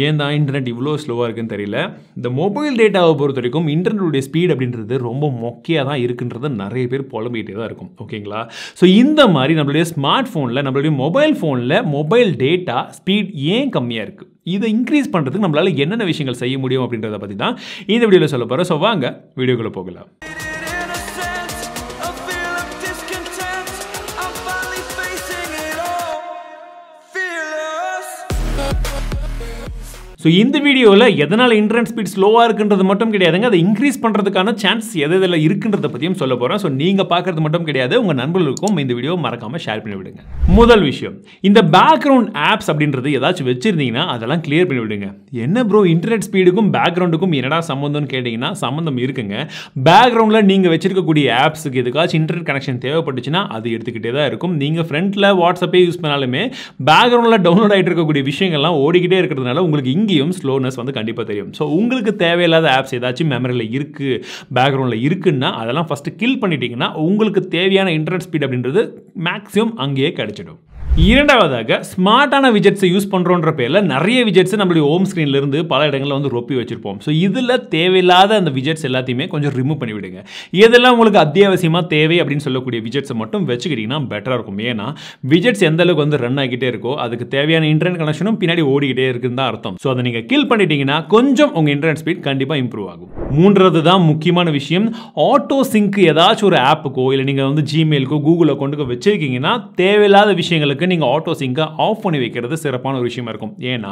ஏன் தான் இன்டர்நெட் இவ்வளோ ஸ்லோவாக இருக்குன்னு தெரியல. இந்த மொபைல் டேட்டாவை பொறுத்த வரைக்கும் இன்டர்நெட்டுடைய ஸ்பீட் அப்படின்றது ரொம்ப மொக்கையாக தான் இருக்குன்றது நிறைய பேர் புலம்பிகிட்டே தான் இருக்கும். ஓகேங்களா? ஸோ இந்த மாதிரி நம்மளுடைய ஸ்மார்ட் ஃபோனில், நம்மளுடைய மொபைல் ஃபோனில் மொபைல் டேட்டா ஸ்பீட் ஏன் கம்மியாக இருக்குது, இதை இன்க்ரீஸ் பண்ணுறதுக்கு நம்மளால் என்னென்ன விஷயங்கள் செய்ய முடியும் அப்படின்றத பற்றி தான் இந்த வீடியோவில் சொல்ல போகிறேன். ஸோ வாங்க வீடியோக்குள்ளே போகலாம். ஸோ இந்த வீடியோவில் எதனால் இன்டர்நெட் ஸ்பீட் ஸ்லோவாக இருக்குன்றது மட்டும் கிடையாதுங்க, அதை இன்க்ரீஸ் பண்ணுறதுக்கான சான்ஸ் எதில் இருக்குன்றத பற்றியும் சொல்ல போகிறேன். ஸோ நீங்கள் பார்க்குறது மட்டும் கிடையாது, உங்கள் நண்பர்களுக்கும் இந்த வீடியோ மறக்காமல் ஷேர் பண்ணி விடுங்க. முதல் விஷயம், இந்த பேக்ரவுண்ட் ஆப்ஸ் அப்படின்றது ஏதாச்சும் வச்சுருந்தீங்கன்னா அதெல்லாம் கிளியர் பண்ணி விடுங்க. என்ன ப்ரோ இன்டர்நெட் ஸ்பீடுக்கும் பேக்ரவுண்டுக்கும் என்னடா சம்மந்தம்னு கேட்டிங்கன்னா சம்மந்தம் இருக்குங்க. பேக்ரவுண்டில் நீங்கள் வச்சிருக்கக்கூடிய ஆப்ஸுக்கு எதுக்காச்சும் இன்டர்நெட் கனெக்ஷன் தேவைப்பட்டுச்சுன்னா அது எடுத்துக்கிட்டே தான் இருக்கும். நீங்கள் ஃப்ரண்ட்டில் வாட்ஸ்அப்பே யூஸ் பண்ணாலுமே பேக்ரவுண்டில் டவுன்லோட் ஆகிட்டு இருக்கக்கூடிய விஷயங்கள்லாம் ஓடிக்கிட்டே இருக்கிறதுனால உங்களுக்கு இங்கே ஸ்லோனஸ் வந்து கண்டிப்பாக தெரியும். ஸோ உங்களுக்கு தேவையில்லாத ஆப்ஸ் ஏதாச்சும் மெமரியில் இருக்குது, பேக்ரவுண்டில் இருக்குன்னா அதெல்லாம் ஃபஸ்ட்டு கில் பண்ணிட்டீங்கன்னா உங்களுக்கு தேவையான இன்டர்நெட் ஸ்பீட் அப்படின்றது மேக்ஸிமம் அங்கேயே கிடைச்சிடும். இரண்டாவதாக, ஸ்மார்ட்டான விஜெட்ஸை யூஸ் பண்ணுறோன்ற பேரில் நிறைய விஜெட்ஸை நம்மளுடைய ஹோம் ஸ்க்ரீன்லேருந்து பல இடங்களில் வந்து ரொப்பி வச்சுருப்போம். ஸோ இதில் தேவையில்லாத அந்த விஜெட்ஸ் எல்லாத்தையுமே கொஞ்சம் ரிமூவ் பண்ணிவிடுங்க. எதெல்லாம் உங்களுக்கு அத்தியாவசியமாக தேவை அப்படின்னு சொல்லக்கூடிய விஜெட்ஸை மட்டும் வச்சுக்கிட்டிங்கன்னா பெட்டராக இருக்கும். ஏன்னா விஜெட்ஸ் எந்த அளவுக்கு வந்து ரன் ஆகிட்டே இருக்கோ அதுக்கு தேவையான இன்டர்நெட் கனெக்ஷனும் பின்னாடி ஓடிக்கிட்டே இருக்குன்னு தான் அர்த்தம். ஸோ அதை நீங்கள் கில் பண்ணிட்டீங்கன்னா கொஞ்சம் உங்கள் இன்டர்நெட் ஸ்பீட் கண்டிப்பாக இம்ப்ரூவ் ஆகும். மூன்றாவது தான் முக்கியமான விஷயம், ஆட்டோ சிங்க் ஏதாச்சும் ஒரு ஆப்புக்கோ இல்லை நீங்கள் வந்து ஜிமெயிலுக்கோ கூகுள் அக்கௌண்ட்டுக்கோ வச்சுருக்கீங்கன்னா தேவையில்லாத விஷயங்களுக்கு நீங்கள் ஆட்டோ சிங்கை ஆஃப் பண்ணி வைக்கிறது சிறப்பான ஒரு விஷயமா இருக்கும். ஏன்னா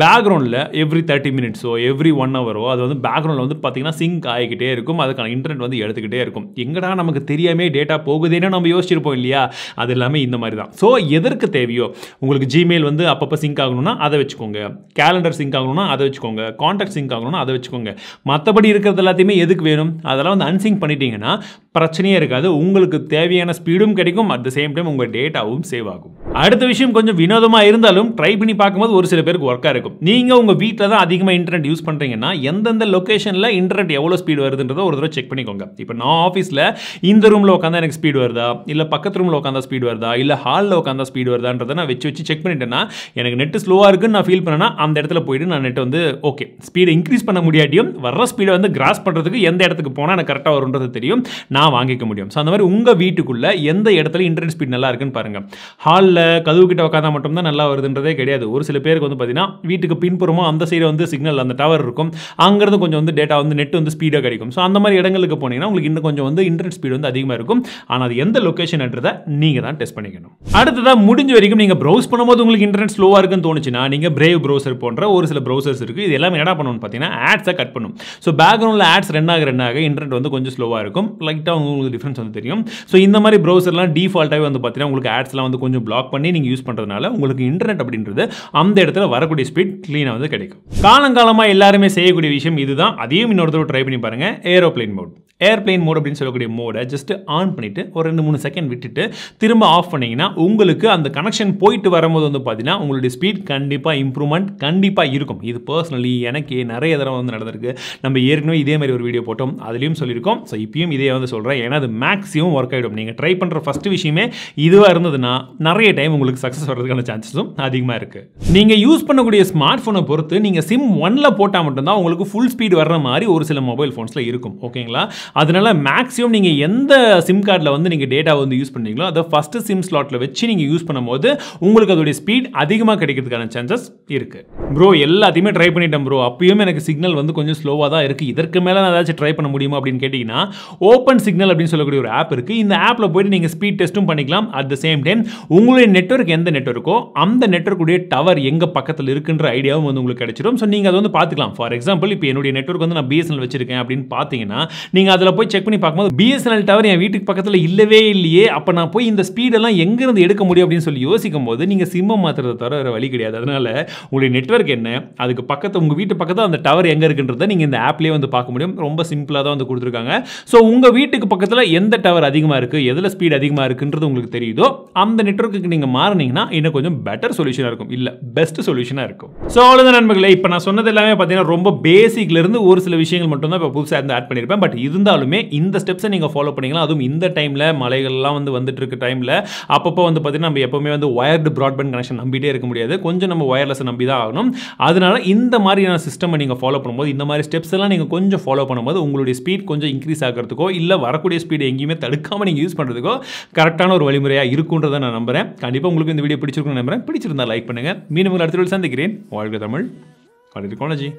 பேக்ரவுண்டில் எவ்ரி 30 மினிட்ஸோ எவ்ரி 1 ஹவரோ அது வந்து பேக்ரவுண்டில் வந்து பார்த்தீங்கன்னா சிங்க் ஆகிக்கிட்டே இருக்கும். அதுக்கான இன்டர்நெட் வந்து எடுத்துக்கிட்டே இருக்கும். எங்கடா நமக்கு தெரியாமே டேட்டா போகுதுன்னு நம்ம யோசிச்சிருப்போம் இல்லையா? அது எல்லாமே இந்த மாதிரி தான். ஸோ எதற்கு தேவையோ, உங்களுக்கு ஜிமெயில் வந்து அப்பப்போ சிங்க் ஆகணும்னா அதை வச்சுக்கோங்க, கேலண்டர் சிங்க் ஆகணும்னா அதை வச்சுக்கோங்க, கான்டாக்ட் சிங்க் ஆகணும்னா அதை வச்சுக்கோங்க. மற்றபடி இருக்கிறது எல்லாத்தையுமே எதுக்கு வேணும் அதெல்லாம் வந்து அன்சிங்க் பண்ணிட்டீங்கன்னா பிரச்சனையே இருக்காது. உங்களுக்கு தேவையான ஸ்பீடும் கிடைக்கும், அட் த சேம் டைம் உங்கள் டேட்டாவும் சேவ் ஆகும். அடுத்த விஷயம் கொஞ்சம் வினோதமாக இருந்தாலும் ட்ரை பண்ணி பார்க்கும்போது ஒரு சில பேருக்கு ஒர்க்காக இருக்கும். நீங்கள் உங்கள் வீட்டில் தான் அதிகமாக இன்டர்நெட் யூஸ் பண்ணுறீங்கன்னா எந்தெந்த லொக்கேஷனில் இன்டர்நெட் எவ்வளோ ஸ்பீடு வருதுன்றதை ஒரு தடவை செக் பண்ணிக்கோங்க. இப்போ நான் ஆஃபீஸில் இந்த ரூமில் உட்காந்தா எனக்கு ஸ்பீடு வருதா, இல்லை பக்கத்து ரூமில் உட்காந்தா ஸ்பீடு வருதா, இல்லை ஹாலில் உட்காந்தா ஸ்பீடு வருதான்றதை நான் வச்சு செக் பண்ணிட்டேன்னா எனக்கு நெட்டு ஸ்லோவாக இருக்குன்னு நான் ஃபீல் பண்ணேன்னா அந்த இடத்துல போய்ட்டு நான் நெட் வந்து ஓகே ஸ்பீடை இன்க்ரீஸ் பண்ண முடியாட்டியும் வர்ற ஸ்பீடை வந்து கிராஸ் பண்ணுறதுக்கு எந்த இடத்துக்கு போனால் எனக்கு கரெக்டாக வரும்ன்றது தெரியும், நான் வாங்கிக்க முடியும். ஸோ அந்த மாதிரி உங்கள் வீட்டுக்குள்ளே எந்த இடத்துல இன்டர்நெட் ஸ்பீட் நல்லா இருக்குன்னு பாருங்கள். ஹாலில் கதவு கிட்ட உட்காந்தா மட்டும்தான் நல்லா வருதுன்றதே கிடையாது. ஒரு சில பேருக்கு வந்து பார்த்தீங்கன்னா வீட்டுக்கு பின்புறமோ அந்த சைடு வந்து சிக்னல் அந்த டவர் இருக்கும், அங்கேருந்து கொஞ்சம் வந்து டேட்டா வந்து நெட் வந்து ஸ்பீடாக கிடைக்கும். ஸோ அந்த மாதிரி இடங்களுக்கு போனீங்கன்னா உங்களுக்கு இன்னும் கொஞ்சம் வந்து இன்டர்நெட் ஸ்பீடு வந்து அதிகமாக இருக்கும். ஆனால் அது எந்த லொக்கேஷன்ன்றதை நீங்கள் தான் டெஸ்ட் பண்ணிக்கணும். அடுத்ததாக முடிஞ்ச வரைக்கும் நீங்கள் ப்ரௌஸ் பண்ணும்போது உங்களுக்கு இன்டர்நெட் ஸ்லோவாக இருக்குன்னு தோணுச்சுன்னா நீங்கள் பிரேவ் ப்ரௌசர் போன்ற ஒரு சில ப்ரௌசர்ஸ் இருக்குது. இது எல்லாமே என்ன பண்ணணும்னு பார்த்தீங்கன்னா ஆட்ஸை கட் பண்ணும். ஸோ பேக்ரவுண்டில் ஆட்ஸ் ரன் ஆக இன்டர்நெட் வந்து கொஞ்சம் ஸ்லோவாக இருக்கும், லைட்டாக உங்களுக்கு டிஃப்ரென்ஸ் வந்து தெரியும். ஸோ இந்த மாதிரி ப்ரௌசர்லாம் டிஃபால்ட்டாகவே வந்து பார்த்தீங்கன்னா உங்களுக்கு ஆட்ஸ்லாம் வந்து கொஞ்சம் பிளாக் பண்ணி நீங்கள் யூஸ் பண்ணுறதுனால உங்களுக்கு இன்டர்நெட் அப்படின்றது அந்த இடத்துல வரக்கூடிய ஸ்பீட் க்ளீனாக வந்து கிடைக்கும். காலங்காலமாக எல்லாருமே செய்யக்கூடிய விஷயம் இதுதான். அதையும் இன்னொரு தடவை ட்ரை பண்ணி பாருங்கள். ஏரோப்ளேன் மோட், ஏர்பிளைன் மோட் அப்படின்னு சொல்லக்கூடிய மோடை ஜஸ்ட் ஆன் பண்ணிவிட்டு ஒரு 2-3 செகண்ட் விட்டுட்டு திரும்ப ஆஃப் பண்ணிங்கன்னா உங்களுக்கு அந்த கனெக்ஷன் போயிட்டு வரும்போது வந்து பார்த்தீங்கன்னா உங்களுடைய ஸ்பீட் கண்டிப்பாக இம்ப்ரூவ்மெண்ட் கண்டிப்பாக இருக்கும். இது பர்சனலி எனக்கு நிறைய தடவை வந்து நடந்திருக்கு. நம்ம ஏற்கனவே இதே மாதிரி ஒரு வீடியோ போட்டோம், அதுலேயும் சொல்லியிருக்கோம். ஸோ இப்பயும் இதே வந்து சொல்கிறேன், ஏன்னா அது மேக்ஸிமம் ஒர்க் ஆகிடும். நீங்கள் ட்ரை பண்ணுற ஃபஸ்ட்டு விஷயமே இதுவாக இருந்ததுன்னா நிறைய டைம் உங்களுக்கு சக்ஸஸ் வர்றதுக்கான சான்சஸும் அதிகமாக இருக்குது. நீங்கள் யூஸ் பண்ணக்கூடிய ஸ்மார்ட் ஃபோனை பொறுத்து நீங்கள் சிம் 1ல் போட்டால் மட்டும்தான் உங்களுக்கு ஃபுல் ஸ்பீட் வர்ற மாதிரி ஒரு சில மொபைல் ஃபோன்ஸில் இருக்கும். ஓகேங்களா? அதனால மேக்ஸிமம் நீங்கள் எந்த சிம் கார்டில் வந்து நீங்கள் டேட்டா வந்து யூஸ் பண்ணுறீங்களோ அதை ஃபஸ்ட்டு சிம் ஸ்லாட்டில் வச்சு நீங்கள் யூஸ் பண்ணும்போது உங்களுக்கு அதோடைய ஸ்பீட் அதிகமாக கிடைக்கிறதுக்கான சான்சஸ் இருக்குது. ப்ரோ எல்லாத்தையுமே ட்ரை பண்ணிட்டேன் ப்ரோ, அப்பயும் எனக்கு சிக்னல் வந்து கொஞ்சம் ஸ்லோவாக தான் இருக்குது, இதற்கு மேலே நான் ஏதாச்சும் ட்ரை பண்ண முடியுமா அப்படின்னு கேட்டிங்கன்னா ஓப்பன் சிக்னல் அப்படின்னு சொல்லக்கூடிய ஒரு ஆப் இருக்குது. இந்த ஆப்பில் போய்ட்டு நீங்கள் ஸ்பீட் டெஸ்ட்டும் பண்ணிக்கலாம். அட் த சேம் டைம் உங்களுடைய நெட்வொர்க் எந்த நெட்வொர்க்கோ அந்த நெட்வொர்க்குடைய டவர் எங்கே பக்கத்தில் இருக்குன்ற ஐடியாவும் வந்து உங்களுக்கு கிடைச்சிடும். ஸோ நீங்கள் அதை வந்து பார்த்துக்கலாம். ஃபார் எக்ஸாம்பிள் இப்போ என்னுடைய நெட்வொர்க் வந்து நான் BSNL வச்சிருக்கேன் அப்படின்னு பார்த்தீங்கன்னா நீங்கள் அதில் போய் செக் பண்ணி பார்க்கும்போது BSNL டவர் என் வீட்டுக்கு பக்கத்தில் இல்லவே இல்லையே, அப்போ நான் போய் இந்த ஸ்பீடெல்லாம் எங்கேருந்து எடுக்க முடியும் அப்படின்னு சொல்லி யோசிக்கும் போது நீங்கள் சிம்மை மாற்றுறத தவிர வேறு வழி கிடையாது. அதனால உங்களுடைய நெட்வொர்க் என்ன, அதுக்கு பக்கத்தில் உங்கள் வீட்டு பக்கத்தில் அந்த டவர் எங்கே இருக்குன்றதை நீங்கள் இந்த ஆப்லேயே வந்து பார்க்க முடியும். ரொம்ப சிம்பிளாக தான் வந்து கொடுத்துருக்காங்க. ஸோ உங்கள் வீட்டுக்கு பக்கத்தில் எந்த டவர் அதிகமாக இருக்குது, எதில் ஸ்பீட் அதிகமாக இருக்குன்றது உங்களுக்கு தெரியுதோ அந்த நெட்வொர்க்கு நீங்கள் மாறினீங்கன்னா இன்னும் கொஞ்சம் பெட்டர் சொல்யூஷனாக இருக்கும், இல்லை பெஸ்ட் சொல்யூஷனாக இருக்கும். ஸோ அவ்வளோதான் நண்பர்களே. இப்போ நான் சொன்னது எல்லாமே பார்த்தீங்கன்னா ரொம்ப பேசிக்லேருந்து ஒரு சில விஷயங்கள் மட்டும் தான் இப்போ புதுசாக இருந்து ஆட் பண்ணியிருப்பேன். பட் இருந்தாலுமே இந்த ஸ்டெப்ஸை நீங்கள் ஃபாலோ பண்ணிங்கன்னா, அதுவும் இந்த டைமில் மலைகள்லாம் வந்துட்டு இருக்க டைமில் அப்பப்போ பார்த்தீங்கன்னா நம்ம எப்போவுமே வயர்டு ப்ராட்பேண்ட் கனெக்ஷன் நம்பிட்டே இருக்க முடியாது, கொஞ்சம் நம்ம வயர்லெஸ் நம்பி தான் ஆகணும். அதனால இந்த மாதிரியான சிஸ்டம் நீங்கள் ஃபாலோ பண்ணும்போது, இந்த மாதிரி ஸ்டெப்ஸ் எல்லாம் நீங்கள் கொஞ்சம் ஃபாலோ பண்ணும்போது உங்களுடைய ஸ்பீட் கொஞ்சம் இன்க்ரீஸ் ஆகிறதுக்கோ இல்லை வரக்கூடிய ஸ்பீடு எங்கேயுமே தடுக்காமல் நீங்கள் யூஸ் பண்ணுறதுக்கோ கரெக்டான ஒரு வழிமுறையாக இருக்குன்றதை நான் நம்புறேன். கண்டிப்பாக உங்களுக்கு இந்த வீடியோ பிடிச்சிருக்குன்னு நம்புறேன். பிடிச்சிருந்தா லைக் பண்ணுங்கள். மீண்டும் அடுத்த வீடியோவில் சந்திக்கிறேன். வாழ்க தமிழ், வாழ்க டெக்னாலஜி.